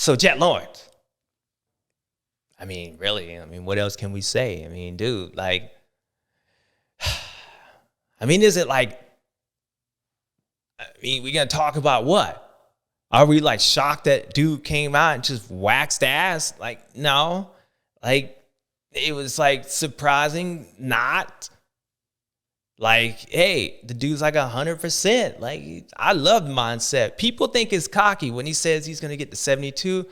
So Jett Lawrence. I mean, really, what else can we say? I mean, dude, like, is it like, we gonna talk about what? Are we like shocked that dude came out and just waxed ass? Like, no. Like, it was like surprising, not. Like, hey, the dude's like 100%. Like, I love the mindset. People think it's cocky when he says he's gonna get to 72.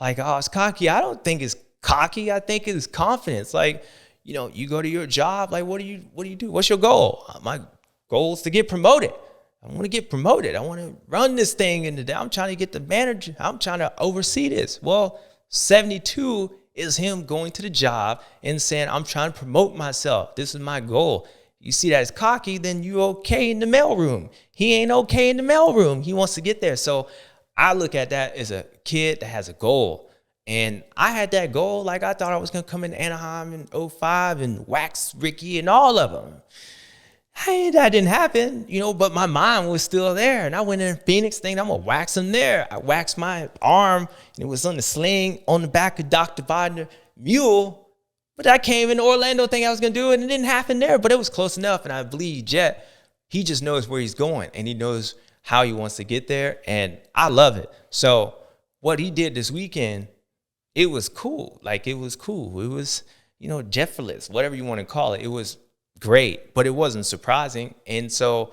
Like, oh, it's cocky. I don't think it's cocky. I think it's confidence. Like, you go to your job. Like, what do you do? What's your goal? My goal is to get promoted. I want to get promoted. I want to run this thing I'm trying to get the manager. I'm trying to oversee this. Well, 72 is him going to the job and saying, I'm trying to promote myself. This is my goal. You see that as cocky, then you okay in the mailroom. He ain't okay in the mailroom. He wants to get there. So I look at that as a kid that has a goal. And I had that goal. Like, I thought I was going to come in Anaheim in 05 and wax Ricky and all of them. Hey, that didn't happen, but my mind was still there. And I went in Phoenix thinking I'm going to wax him there. I waxed my arm, and it was on the sling on the back of Dr. Bodner mule. But I came in Orlando thinking I was going to do it, and it didn't happen there. But it was close enough, and I believe Jett, he just knows where he's going, and he knows how he wants to get there, and I love it. So what he did this weekend, it was cool. Like, it was cool. It was, Jeffreless, whatever you want to call it. It was great, but it wasn't surprising. And so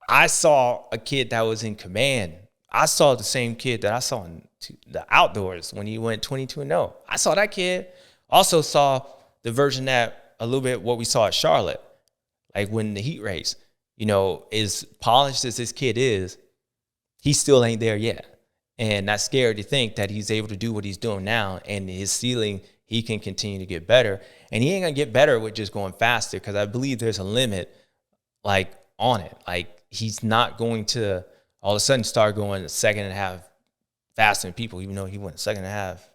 I saw a kid that was in command. I saw the same kid that I saw in the outdoors when he went 22-0. I saw that kid. Also saw the version that a little bit what we saw at Charlotte, like when the heat race, as polished as this kid is, he still ain't there yet. And that's scary to think that he's able to do what he's doing now, and his ceiling, he can continue to get better. And he ain't going to get better with just going faster, because I believe there's a limit, like, on it. Like, he's not going to all of a sudden start going a second and a half faster than people, even though he went a second and a half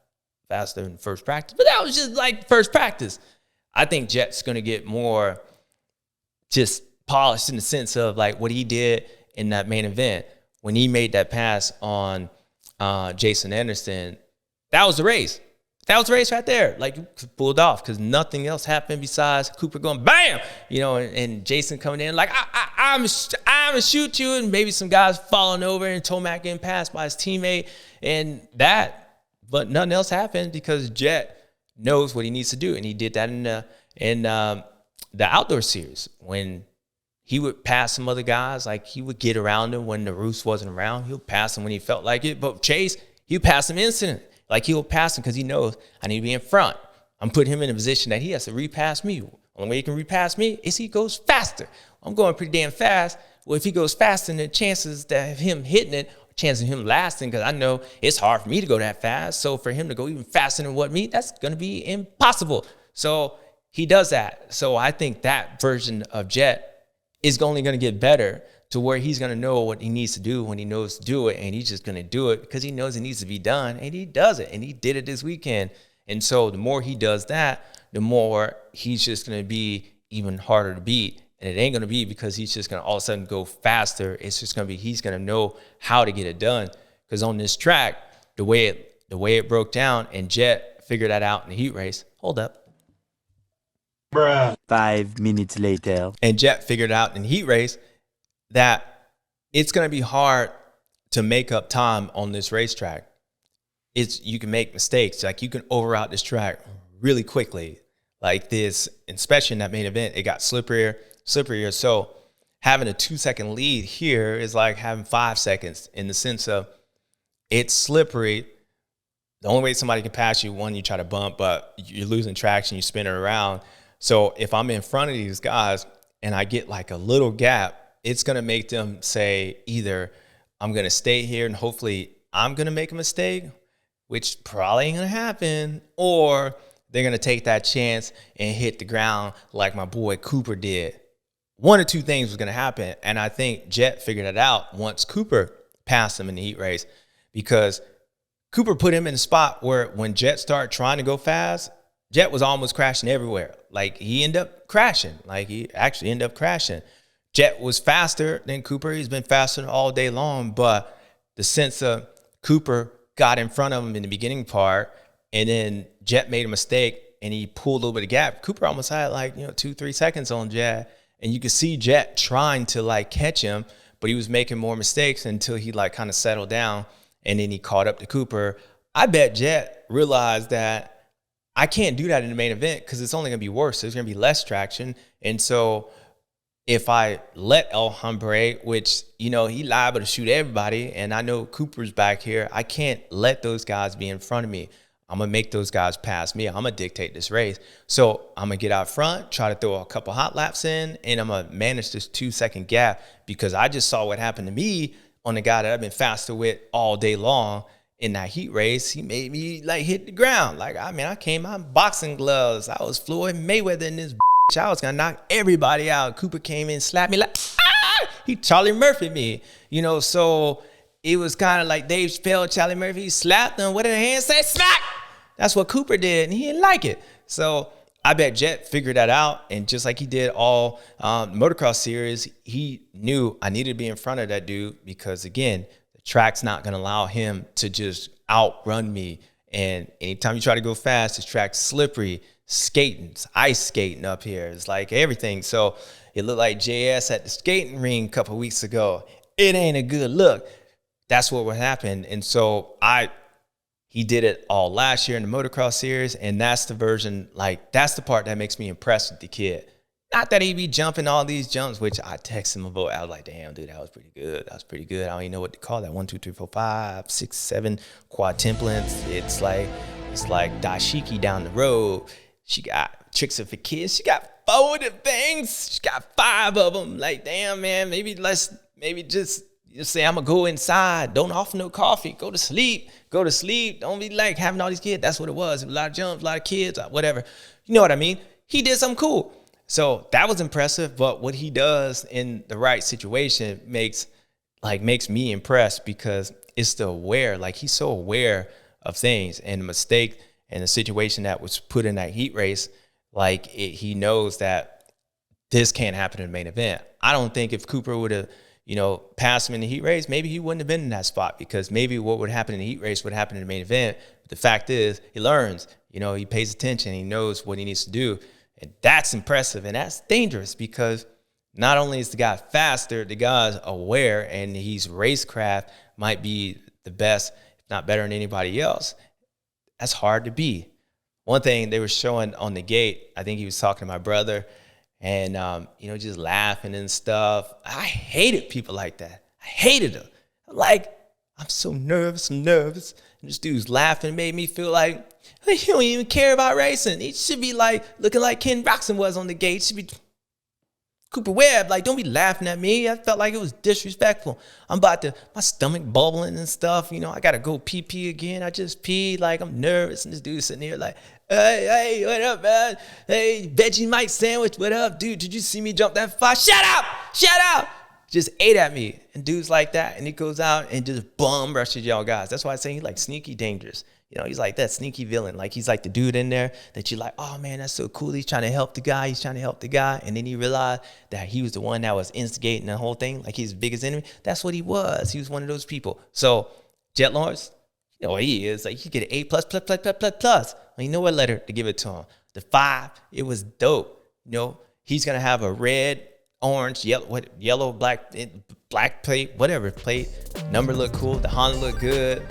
faster than first practice. But that was just like first practice. I think Jett's going to get more just polished in the sense of like what he did in that main event when he made that pass on Jason Anderson. That was the race. That was the race right there. Like, you pulled off because nothing else happened besides Cooper going bam, and Jason coming in like I'm gonna shoot you, and maybe some guys falling over and Tomac getting passed by his teammate, and that. But nothing else happened because Jett knows what he needs to do, and he did that in the outdoor series when he would pass some other guys. Like, he would get around him when the Roos wasn't around. He would pass him when he felt like it. But Chase, he would pass him instant. Like, he will pass him because he knows I need to be in front. I'm putting him in a position that he has to repass me. The only way he can repass me is he goes faster. I'm going pretty damn fast. Well, if he goes faster, then the chances of him hitting it, chance of him lasting, because I know it's hard for me to go that fast. So for him to go even faster than what me, that's going to be impossible. So he does that. So I think that version of Jett is only going to get better to where he's going to know what he needs to do when he knows to do it. And he's just going to do it because he knows it needs to be done. And he does it. And he did it this weekend. And so the more he does that, the more he's just going to be even harder to beat. And it ain't going to be because he's just going to all of a sudden go faster. It's just going to be he's going to know how to get it done. Because on this track, the way it broke down, and Jett figured that out in the heat race. Hold up. Bruh. 5 minutes later. And Jett figured out in the heat race that it's going to be hard to make up time on this racetrack. You can make mistakes. Like, you can overroute this track really quickly. Like this, especially in that main event, it got slipperier. So having a 2-second lead here is like having 5 seconds in the sense of it's slippery. The only way somebody can pass you, one, you try to bump, but you're losing traction, you spin it around. So if I'm in front of these guys and I get like a little gap, it's going to make them say either I'm going to stay here and hopefully I'm going to make a mistake, which probably ain't going to happen, or they're going to take that chance and hit the ground like my boy Cooper did. One or two things was going to happen, and I think Jett figured it out once Cooper passed him in the heat race, because Cooper put him in a spot where when Jett started trying to go fast, Jett was almost crashing everywhere. Like, he ended up crashing. Jett was faster than Cooper. He's been faster all day long, but the sense of Cooper got in front of him in the beginning part, and then Jett made a mistake and he pulled a little bit of gap. Cooper almost had like, 2-3 seconds on Jett, and you could see Jett trying to like catch him, but he was making more mistakes until he like kind of settled down, and then he caught up to Cooper. I bet Jett realized that I can't do that in the main event because it's only going to be worse. There's going to be less traction. And so if I let El Hombre, which, he liable to shoot everybody, and I know Cooper's back here, I can't let those guys be in front of me. I'm going to make those guys pass me. I'm going to dictate this race. So I'm going to get out front, try to throw a couple hot laps in, and I'm going to manage this 2-second gap because I just saw what happened to me on the guy that I've been faster with all day long. In that heat race, he made me like hit the ground. Like, I came out in boxing gloves. I was Floyd Mayweather in this bitch. I was going to knock everybody out. Cooper came in, slapped me like, he Charlie Murphy me. So it was kind of like Dave Chappelle, Charlie Murphy. He slapped him. What did the hand say? Smack! That's what Cooper did, and he didn't like it. So I bet Jett figured that out, and just like he did all motocross series, he knew I needed to be in front of that dude because, again, the track's not going to allow him to just outrun me. And anytime you try to go fast, this track's slippery, skating, it's ice skating up here. It's like everything. So it looked like JS at the skating ring a couple of weeks ago. It ain't a good look. That's what would happen. And so he did it all last year in the motocross series, and that's the version, like, that's the part that makes me impressed with the kid. Not that he be jumping all these jumps, which I texted him about. I was like, damn, dude, that was pretty good. That was pretty good. I don't even know what to call that. 1, 2, 3, 4, 5, 6, 7 quadtuplets. It's like dashiki down the road. She got tricks for kids. She got 4 of them things. She got 5 of them. Like, damn, man, maybe just say, I'm going to go inside. Don't offer no coffee. Go to sleep. Don't be like having all these kids. That's what it was. A lot of jumps, a lot of kids, whatever. You know what I mean? He did something cool. So that was impressive. But what he does in the right situation makes me impressed because it's the aware. Like, he's so aware of things and the mistake and the situation that was put in that heat race. Like, he knows that this can't happen in the main event. I don't think if Cooper would have, pass him in the heat race, maybe he wouldn't have been in that spot because maybe what would happen in the heat race would happen in the main event. But the fact is, he learns, he pays attention, he knows what he needs to do. And that's impressive. And that's dangerous because not only is the guy faster, the guy's aware and he's racecraft might be the best, if not better than anybody else. That's hard to be. One thing they were showing on the gate, I think he was talking to my brother, and, just laughing and stuff. I hated people like that. I hated them. Like, I'm so nervous. And this dude's laughing made me feel like, he don't even care about racing. He should be like looking like Ken Roxon was on the gate. He should be Cooper Webb. Like, don't be laughing at me. I felt like it was disrespectful. My stomach bubbling and stuff. I got to go pee again. I just peed. Like, I'm nervous. And this dude's sitting here like, hey, what up, man? Hey, Veggie Mike sandwich, what up? Dude, did you see me jump that far? Shut up! Just ate at me. And dudes like that. And he goes out and just bum rushes y'all guys. That's why I say he's like sneaky dangerous. He's like that sneaky villain. Like, he's like the dude in there that you're like, oh, man, that's so cool. He's trying to help the guy. And then he realized that he was the one that was instigating the whole thing. Like, his biggest enemy. That's what he was. He was one of those people. So, Jett Lawrence, what he is. Like, he get an A+++++. Well, you know what letter to give it to him? The 5. It was dope. He's going to have a red, orange, yellow, black plate, whatever plate. Number look cool. The Honda look good.